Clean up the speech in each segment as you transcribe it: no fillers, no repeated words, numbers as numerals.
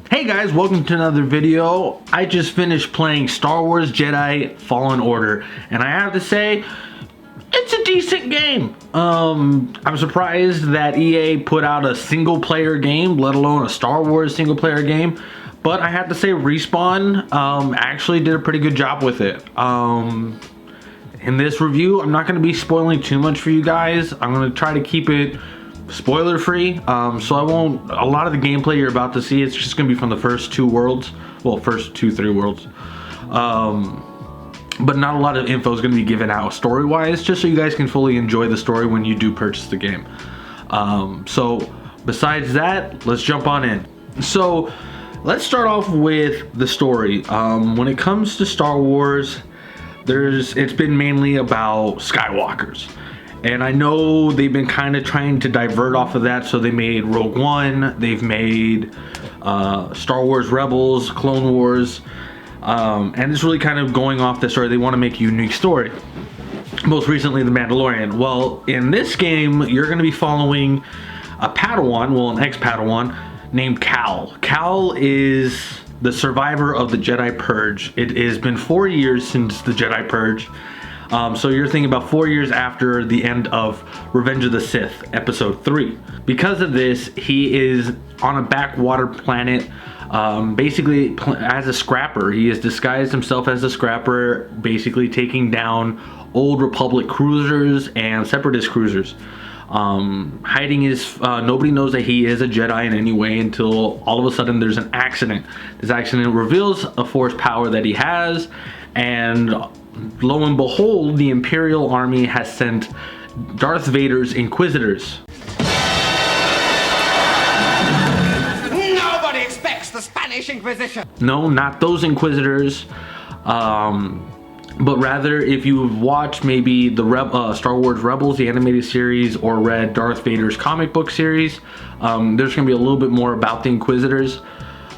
Hey guys, welcome to another video. I just finished playing Star Wars Jedi Fallen Order, and I have to say, it's a decent game. I'm surprised that EA put out a single player game, let alone a Star Wars single player game. But I have to say Respawn actually did a pretty good job with it. In this review, I'm not going to be spoiling too much for you guys. I'm going to try to keep it spoiler free, so I won't. A lot of the gameplay you're about to see, it's just gonna be from the first two worlds, well, first three worlds, but not a lot of info is gonna be given out story wise, just so you guys can fully enjoy the story when you do purchase the game. So besides that, let's jump on in. So let's start off with the story. When it comes to Star Wars, it's been mainly about Skywalkers. And I know they've been kind of trying to divert off of that, so they made Rogue One, they've made Star Wars Rebels, Clone Wars, and it's really kind of going off the story. They want to make a unique story. Most recently, The Mandalorian. Well, in this game, you're going to be following a Padawan, well, an ex-Padawan, named Cal. Cal is the survivor of the Jedi Purge. It has been 4 years since the Jedi Purge. So you're thinking about 4 years after the end of Revenge of the Sith, episode 3. Because of this, he is on a backwater planet, basically as a scrapper. He has disguised himself as a scrapper, basically taking down old Republic cruisers and Separatist cruisers. Hiding his, nobody knows that he is a Jedi in any way until all of a sudden there's an accident. This accident reveals a force power that he has, and lo and behold, the Imperial Army has sent Darth Vader's Inquisitors. Nobody expects the Spanish Inquisition. No, not those Inquisitors. But rather, if you've watched maybe the Star Wars Rebels, the animated series, or read Darth Vader's comic book series, there's going to be a little bit more about the Inquisitors.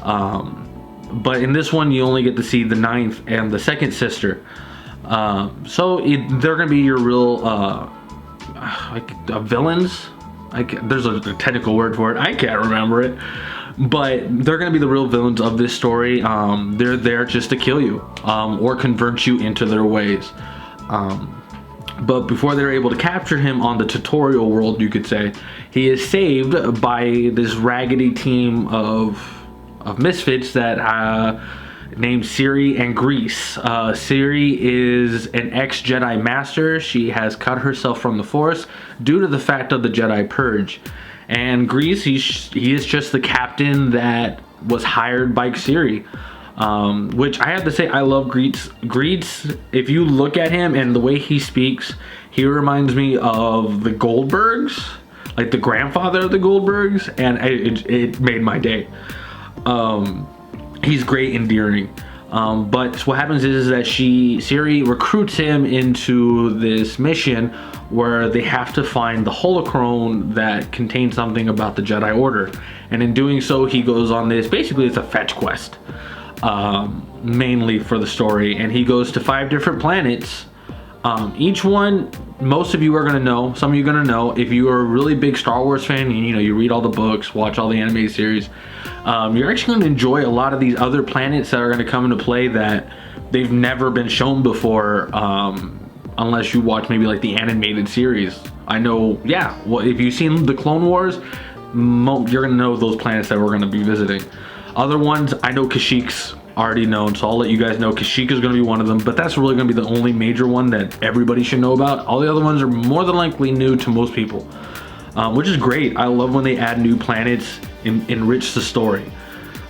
But in this one, you only get to see the ninth and the second sister. So they're gonna be your real villains. There's a technical word for it. I can't remember it, but they're gonna be the real villains of this story. They're there just to kill you, or convert you into their ways. But before they're able to capture him on the tutorial world, you could say, he is saved by this raggedy team of misfits that named Ciri and Grease. Ciri is an ex-Jedi Master. She has cut herself from the Force due to the fact of the Jedi Purge. And Grease, he is just the captain that was hired by Ciri. Which I have to say, I love Grease. Grease, if you look at him and the way he speaks, he reminds me of the Goldbergs, like the grandfather of the Goldbergs, and it made my day. He's great, endearing. But what happens is that Ciri recruits him into this mission where they have to find the holocron that contains something about the Jedi Order. And in doing so, he goes on this, basically it's a fetch quest, mainly for the story. And he goes to 5 different planets. Each one, most of you are gonna know, some of you are gonna know, if you are a really big Star Wars fan, and you read all the books, watch all the animated series, you're actually gonna enjoy a lot of these other planets that are gonna come into play that they've never been shown before, unless you watch maybe like the animated series. I know, yeah, well, if you've seen the Clone Wars, you're gonna know those planets that we're gonna be visiting. Other ones, I know Kashyyyk's already known, so I'll let you guys know. Kashyyyk is going to be one of them, but that's really going to be the only major one that everybody should know about. All the other ones are more than likely new to most people, which is great. I love when they add new planets, enrich the story.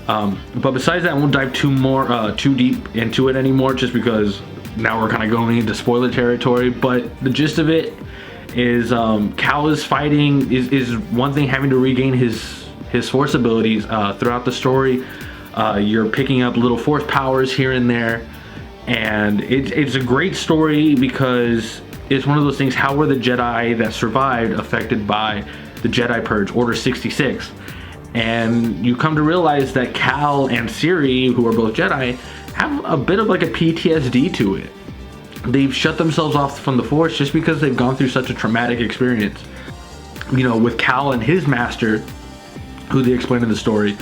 But besides that, I won't dive too deep into it anymore, just because now we're kind of going into spoiler territory. But the gist of it is, Cal is fighting, is one thing, having to regain his Force abilities throughout the story. You're picking up little Force powers here and there, and it's a great story because it's one of those things. How were the Jedi that survived affected by the Jedi Purge, Order 66? And you come to realize that Cal and Ciri, who are both Jedi, have a bit of like a PTSD to it. They've shut themselves off from the Force just because they've gone through such a traumatic experience. With Cal and his master, who they explain in the story,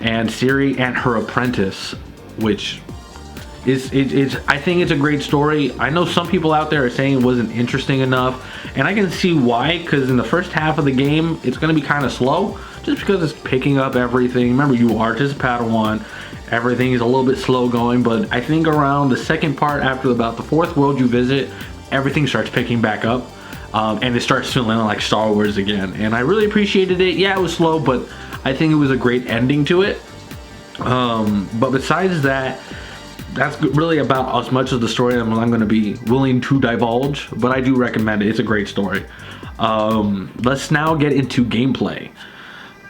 and Ciri and her apprentice, which I think it's a great story. I know some people out there are saying it wasn't interesting enough, and I can see why, because in the first half of the game it's going to be kind of slow, just because it's picking up everything. Remember, you are just a Padawan. Everything is a little bit slow going, but I think around the second part, after about the 4th world you visit, everything starts picking back up, and it starts feeling like Star Wars again, and I really appreciated it. Yeah, it was slow, but I think it was a great ending to it. But besides that, that's really about as much of the story I'm going to be willing to divulge, but I do recommend it. It's a great story. Let's now get into gameplay.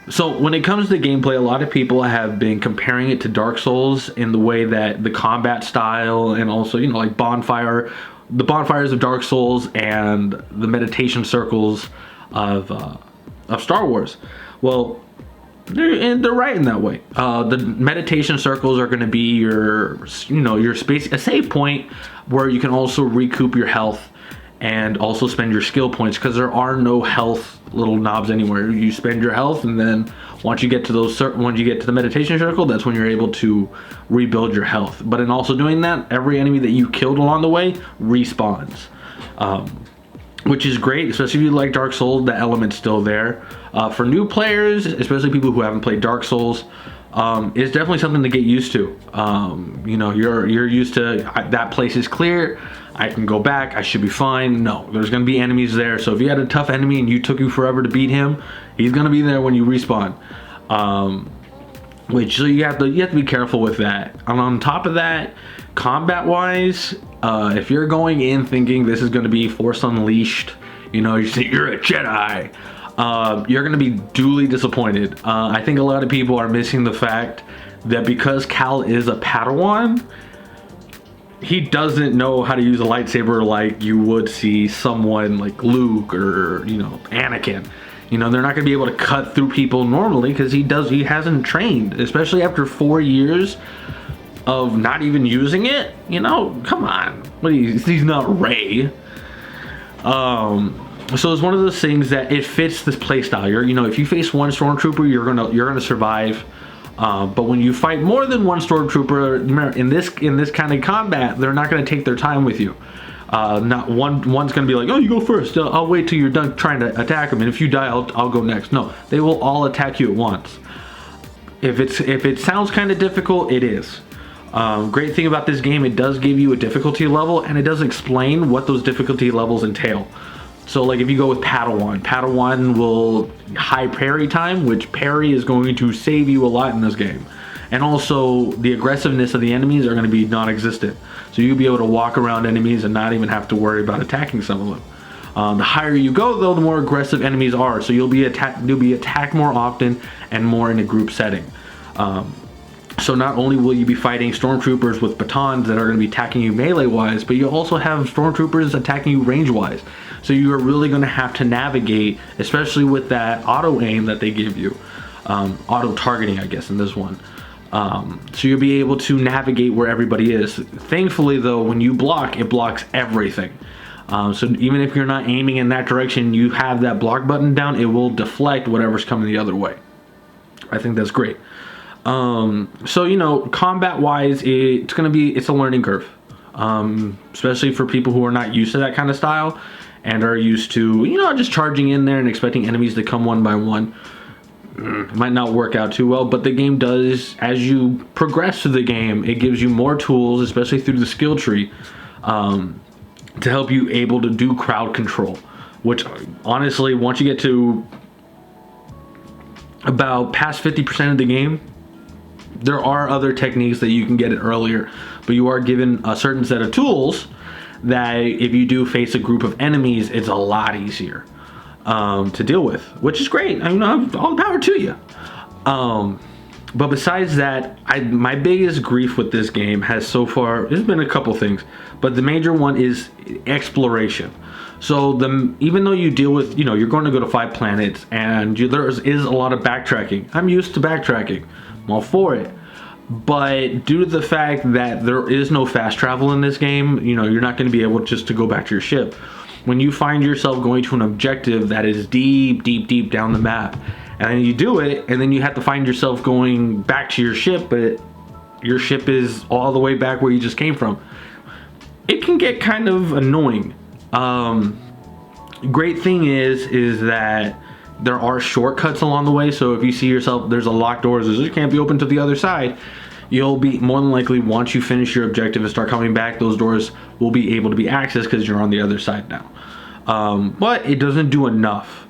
So when it comes to gameplay, a lot of people have been comparing it to Dark Souls in the way that the combat style, and also, you know, like the bonfires of Dark Souls and the meditation circles of Star Wars. Well, they're right in that way. The meditation circles are going to be your space, a save point where you can also recoup your health and also spend your skill points, because there are no health little knobs anywhere. You spend your health, and then once you get to the meditation circle, that's when you're able to rebuild your health. But in also doing that, every enemy that you killed along the way respawns, which is great, especially if you like Dark Souls. The element's still there. For new players, especially people who haven't played Dark Souls, it's definitely something to get used to. You know, you're used to that place is clear, I can go back, I should be fine. No, there's going to be enemies there. So if you had a tough enemy and you took you forever to beat him, he's going to be there when you respawn. Which, so you have to be careful with that. And on top of that, combat wise, if you're going in thinking this is going to be Force Unleashed, you know, you're a Jedi, you're going to be duly disappointed. I think a lot of people are missing the fact that because Cal is a Padawan, he doesn't know how to use a lightsaber like you would see someone like Luke or, you know, Anakin. You know, they're not going to be able to cut through people normally because he hasn't trained, especially after 4 years of not even using it. You know, come on, he's not Rey. So it's one of those things that it fits this playstyle. You know, if you face one stormtrooper, you're gonna survive. But when you fight more than one stormtrooper in this kind of combat, they're not going to take their time with you. Not one's going to be like, oh, you go first. I'll wait till you're done trying to attack them, and if you die, I'll go next. No, they will all attack you at once. If it sounds kind of difficult, it is. Great thing about this game, it does give you a difficulty level, and it does explain what those difficulty levels entail. So like if you go with Padawan will high parry time, which parry is going to save you a lot in this game. And also the aggressiveness of the enemies are going to be non-existent. So you'll be able to walk around enemies and not even have to worry about attacking some of them. The higher you go though, the more aggressive enemies are. So you'll be attacked more often and more in a group setting. So not only will you be fighting stormtroopers with batons that are going to be attacking you melee wise, but you also have stormtroopers attacking you range wise. So you are really going to have to navigate, especially with that auto aim that they give you, auto targeting, I guess, in this one. So you'll be able to navigate where everybody is. Thankfully though, when you block, it blocks everything. So even if you're not aiming in that direction, you have that block button down, it will deflect whatever's coming the other way. I think that's great. So, you know, combat wise, it's a learning curve, especially for people who are not used to that kind of style and are used to, you know, just charging in there and expecting enemies to come one by one. It might not work out too well, but the game does, as you progress through the game, it gives you more tools, especially through the skill tree, to help you able to do crowd control, which honestly, once you get to about past 50% of the game, there are other techniques that you can get it earlier, but you are given a certain set of tools that if you do face a group of enemies, it's a lot easier to deal with, which is great. I mean, all the power to you. But besides that, my biggest grief with this game has so far, there's been a couple things, but the major one is exploration. So even though you deal with, you know, you're going to go to 5 planets and there is a lot of backtracking. I'm used to backtracking. I'm all for it. But due to the fact that there is no fast travel in this game, you know, you're not going to be able just to go back to your ship. When you find yourself going to an objective that is deep, deep, deep down the map, And then you do it, and then you have to find yourself going back to your ship, but your ship is all the way back where you just came from. It can get kind of annoying. Great thing is that there are shortcuts along the way. So if you see yourself, there's a locked door, it can't be opened to the other side, you'll be more than likely, once you finish your objective and start coming back, those doors will be able to be accessed because you're on the other side now. But it doesn't do enough,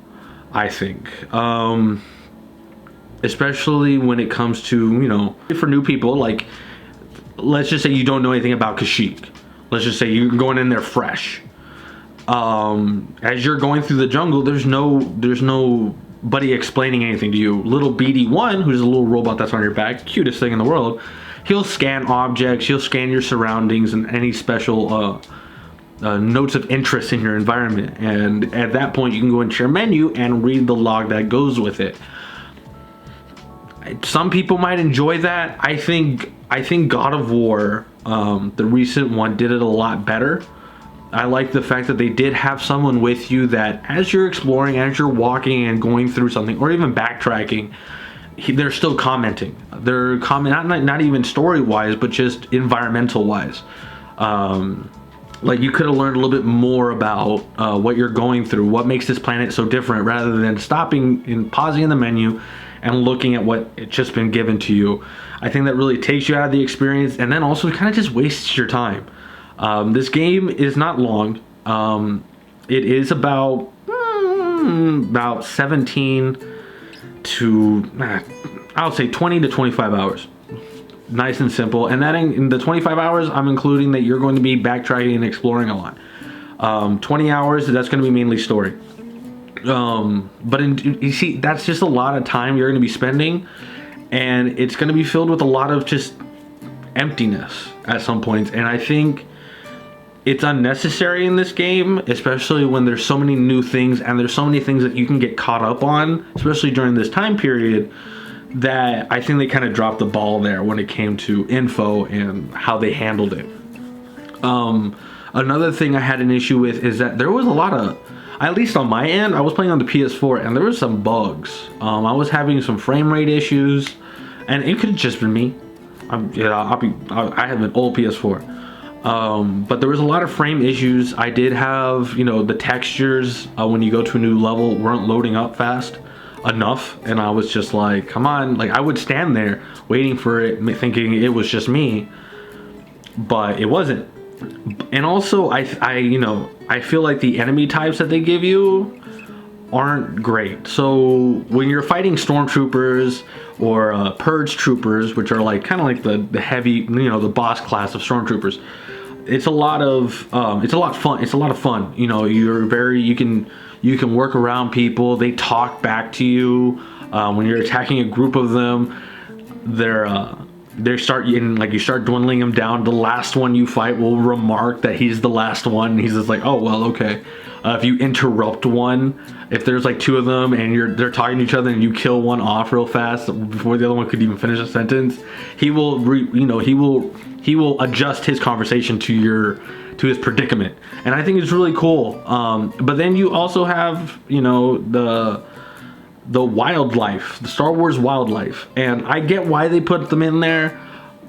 I think. Especially when it comes to, you know, for new people, like, let's just say you don't know anything about Kashyyyk. Let's just say you're going in there fresh. As you're going through the jungle, there's nobody explaining anything to you. Little BD1, who's a little robot that's on your back, cutest thing in the world, he'll scan objects, he'll scan your surroundings and any special notes of interest in your environment. And at that point, you can go into your menu and read the log that goes with it. Some people might enjoy that. I think God of War, the recent one, did it a lot better. I like the fact that they did have someone with you that as you're exploring, as you're walking and going through something, or even backtracking, they're still commenting. They're not even story-wise, but just environmental-wise. Like, you could have learned a little bit more about what you're going through, what makes this planet so different, rather than stopping and pausing in the menu and looking at what it's just been given to you. I think that really takes you out of the experience, and then also kind of just wastes your time. This game is not long. It is about 17 to, I'll say 20 to 25 hours. Nice and simple. And that in the 25 hours, I'm including that you're going to be backtracking and exploring a lot. 20 hours, that's going to be mainly story. But you see, that's just a lot of time you're going to be spending, and it's going to be filled with a lot of just emptiness at some points. And I think it's unnecessary in this game, especially when there's so many new things and there's so many things that you can get caught up on, especially during this time period, that I think they kind of dropped the ball there when it came to info and how they handled it. Another thing I had an issue with is that there was a lot of, at least on my end, I was playing on the PS4 and there was some bugs. I was having some frame rate issues, and it could have just been me. I have an old PS4. But there was a lot of frame issues. I did have, you know, the textures when you go to a new level weren't loading up fast enough, and I was just like, come on. Like, I would stand there waiting for it, thinking it was just me, but it wasn't. And also, I feel like the enemy types that they give you aren't great. So when you're fighting stormtroopers or purge troopers, which are like kind of like the heavy, you know, the boss class of stormtroopers, it's a lot of fun. It's a lot of fun. You know, you can work around people. They talk back to you when you're attacking a group of them. You start dwindling them down. The last one you fight will remark that he's the last one. He's just like, oh well, okay. If you interrupt one, if there's like two of them and they're talking to each other and you kill one off real fast before the other one could even finish a sentence, he will adjust his conversation to his predicament, and I think it's really cool. But then you also have, you know, the wildlife, the Star Wars wildlife, and I get why they put them in there,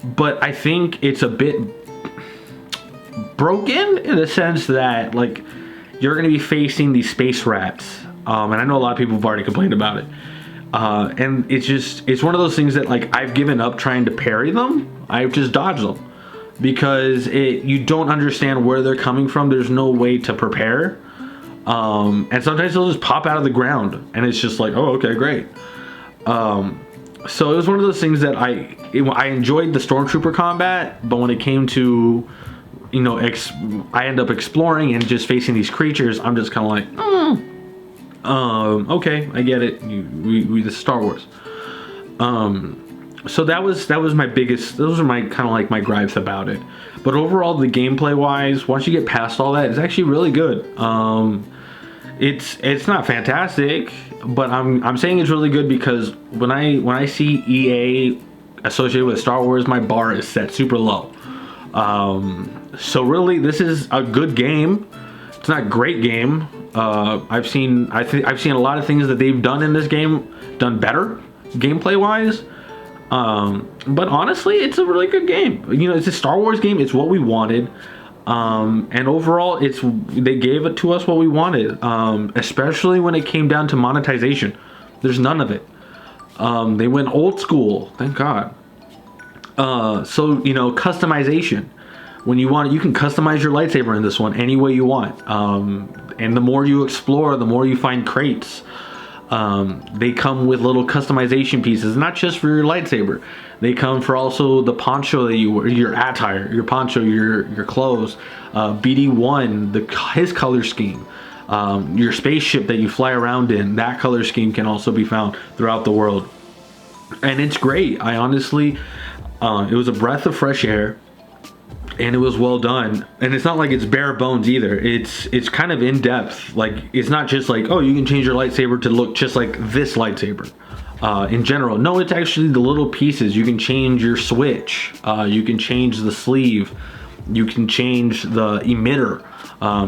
but I think it's a bit broken in the sense that, like, you're going to be facing these space rats, and I know a lot of people have already complained about it, and it's one of those things that, like, I've given up trying to parry them. I've just dodged them because you don't understand where they're coming from. There's no way to prepare. And sometimes they'll just pop out of the ground and it's just like, oh, okay, great. So it was one of those things that I enjoyed the stormtrooper combat, but when it came to, you know, I end up exploring and just facing these creatures, I'm just kind of like, okay, I get it. This is Star Wars. So that was my biggest, those are my kind of like my gripes about it. But overall, the gameplay wise, once you get past all that, it's actually really good. It's not fantastic, but I'm saying it's really good because when I see EA associated with Star Wars, my bar is set super low. So really, this is a good game It's not a great game. I've seen a lot of things that they've done in this game done better gameplay wise. But honestly, it's a really good game. You know, it's a Star Wars game. It's what we wanted. And overall, they gave it to us what we wanted. Especially when it came down to monetization. There's none of it. They went old school, thank God. So, you know, customization. When you want it, you can customize your lightsaber in this one any way you want. And the more you explore, the more you find crates. They come with little customization pieces, not just for your lightsaber. They come for also the poncho that you wear, your attire, your poncho, your clothes. BD1, his color scheme. Your spaceship that you fly around in, that color scheme can also be found throughout the world. And it's great. I honestly, it was a breath of fresh air. And it was well done, and it's not like it's bare bones either. It's kind of in depth. Like, it's not just like, oh, you can change your lightsaber to look just like this lightsaber. In general, no, it's actually the little pieces. You can change your switch. You can change the sleeve. You can change the emitter.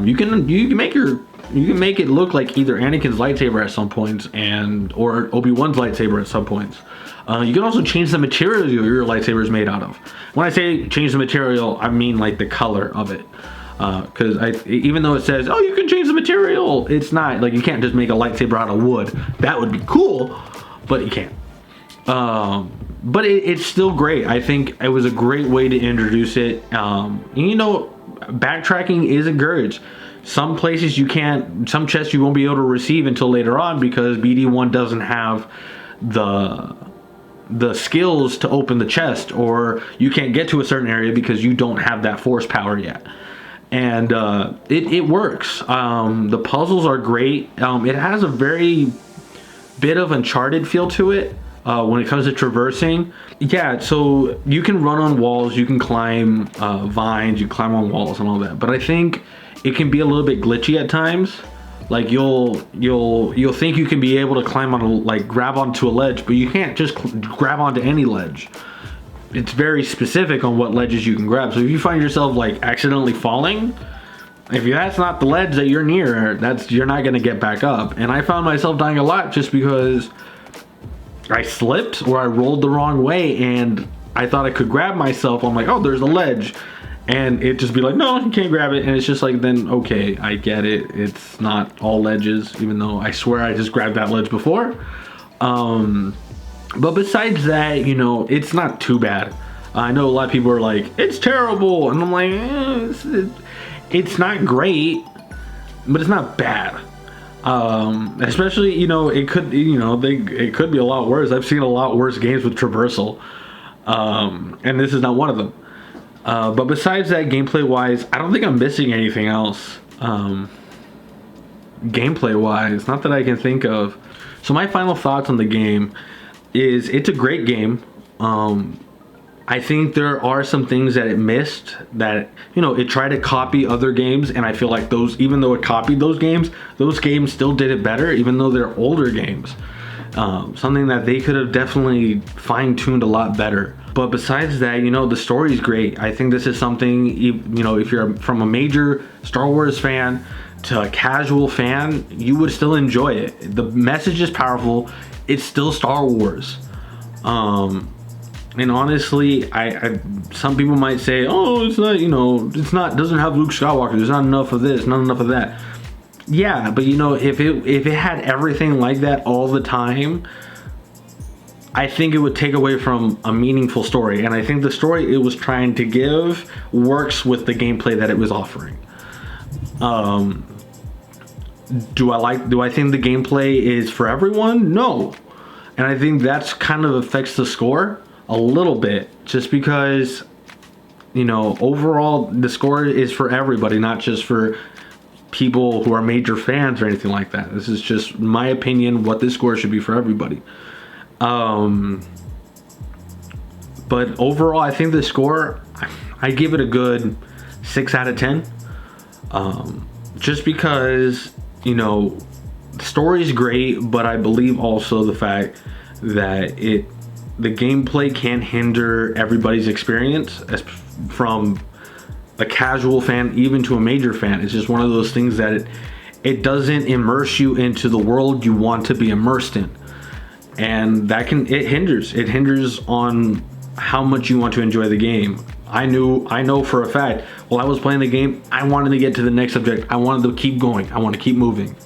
You can make it look like either Anakin's lightsaber at some points or Obi-Wan's lightsaber at some points. You can also change the material your lightsaber is made out of. When I say change the material, I mean like the color of it. Because even though it says, oh, you can change the material, it's not like you can't just make a lightsaber out of wood. That would be cool, but you can't. But it's still great. I think it was a great way to introduce it. You know, backtracking is encouraged. Some places you can't, some chests you won't be able to receive until later on because BD1 doesn't have the skills to open the chest, or you can't get to a certain area because you don't have that force power yet. And it works. The puzzles are great. It has a very bit of Uncharted feel to it when it comes to traversing. Yeah, so you can run on walls, you can climb vines, you climb on walls and all that, but I think it can be a little bit glitchy at times. Like you'll think you can be able to climb on grab onto a ledge, but you can't just grab onto any ledge. It's very specific on what ledges you can grab. So if you find yourself like accidentally falling, if that's not the ledge that you're near, you're not gonna get back up. And I found myself dying a lot just because I slipped or I rolled the wrong way and I thought I could grab myself. I'm like, oh, there's a ledge. And it just be like, no, you can't grab it. And it's just like, then, okay, I get it. It's not all ledges, even though I swear I just grabbed that ledge before. But besides that, you know, it's not too bad. I know a lot of people are like, it's terrible. And I'm like, it's not great, but it's not bad. Especially, you know, it could be a lot worse. I've seen a lot worse games with traversal. And this is not one of them. But besides that, gameplay wise, I don't think I'm missing anything else. Gameplay wise, not that I can think of. So my final thoughts on the game is it's a great game. I think there are some things that it missed, that, you know, it tried to copy other games, and I feel like even though it copied those games still did it better, even though they're older games. Something that they could have definitely fine-tuned a lot better. But besides that, you know, the story is great. I think this is something, you know, if you're from a major Star Wars fan to a casual fan, you would still enjoy it. The message is powerful. It's still Star Wars. And honestly, some people might say, oh, it's not, you know, doesn't have Luke Skywalker. There's not enough of this, not enough of that. Yeah, but you know, if it had everything like that all the time, I think it would take away from a meaningful story. And I think the story it was trying to give works with the gameplay that it was offering. Do I think the gameplay is for everyone? No. And I think that's kind of affects the score a little bit, just because, you know, overall the score is for everybody, not just for people who are major fans or anything like that. This is just my opinion, what this score should be for everybody. But overall, I think the score, I give it a good 6 out of 10. Just because, you know, the story is great, but I believe also the fact that the gameplay can't hinder everybody's experience from a casual fan even to a major fan. It's just one of those things that it doesn't immerse you into the world you want to be immersed in, and that it hinders on how much you want to enjoy the game. I know for a fact, while I was playing the game, I wanted to get to the next subject. I wanted to keep going. I want to keep moving.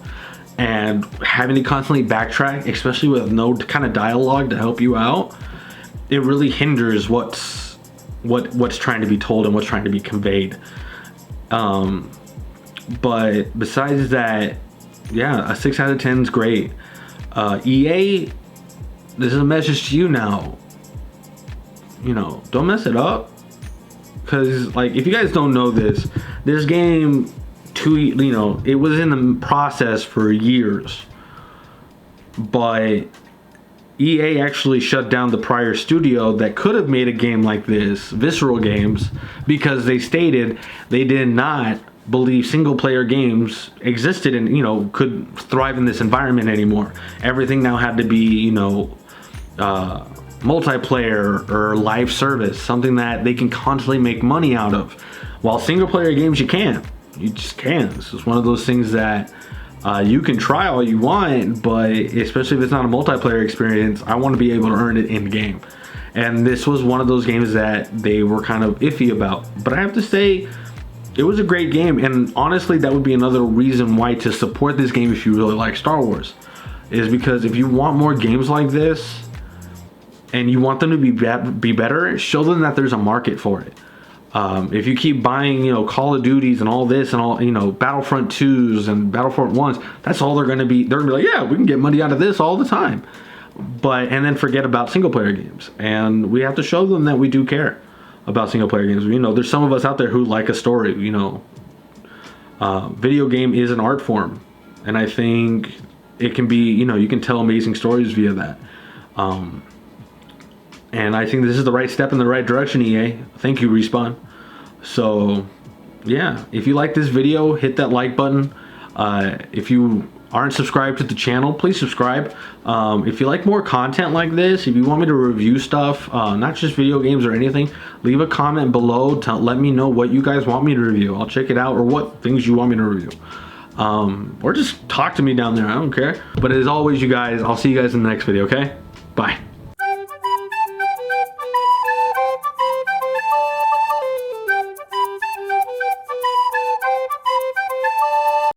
And having to constantly backtrack, especially with no kind of dialogue to help you out, it really hinders what's trying to be told and what's trying to be conveyed. But besides that, yeah, a 6 out of 10 is great. EA, this is a message to you now. You know, don't mess it up. Because, like, if you guys don't know this game, it was in the process for years. But EA actually shut down the prior studio that could have made a game like this, Visceral Games, because they stated they did not believe single player games existed and, you know, could thrive in this environment anymore. Everything now had to be, you know, multiplayer or live service, something that they can constantly make money out of. While single player games, you just can't. This is one of those things that you can try all you want, but especially if it's not a multiplayer experience, I want to be able to earn it in game. And this was one of those games that they were kind of iffy about. But I have to say, it was a great game, and honestly, that would be another reason why to support this game if you really like Star Wars, is because if you want more games like this and you want them to be better, show them that there's a market for it. If you keep buying, you know, Call of Duties and all this and all, you know, Battlefront 2s and Battlefront 1s, that's all they're gonna be like, yeah, we can get money out of this all the time. And then forget about single player games. And we have to show them that we do care about single player games. You know, there's some of us out there who like a story, you know. Video game is an art form, and I think it can be, you know, you can tell amazing stories via that. And I think this is the right step in the right direction, EA. Thank you, Respawn. So, yeah, if you like this video, hit that like button. If you aren't subscribed to the channel, please subscribe. If you like more content like this, if you want me to review stuff, not just video games or anything, leave a comment below to let me know what you guys want me to review. I'll check it out, or what things you want me to review. Or just talk to me down there, I don't care. But as always, you guys, I'll see you guys in the next video, okay? Bye.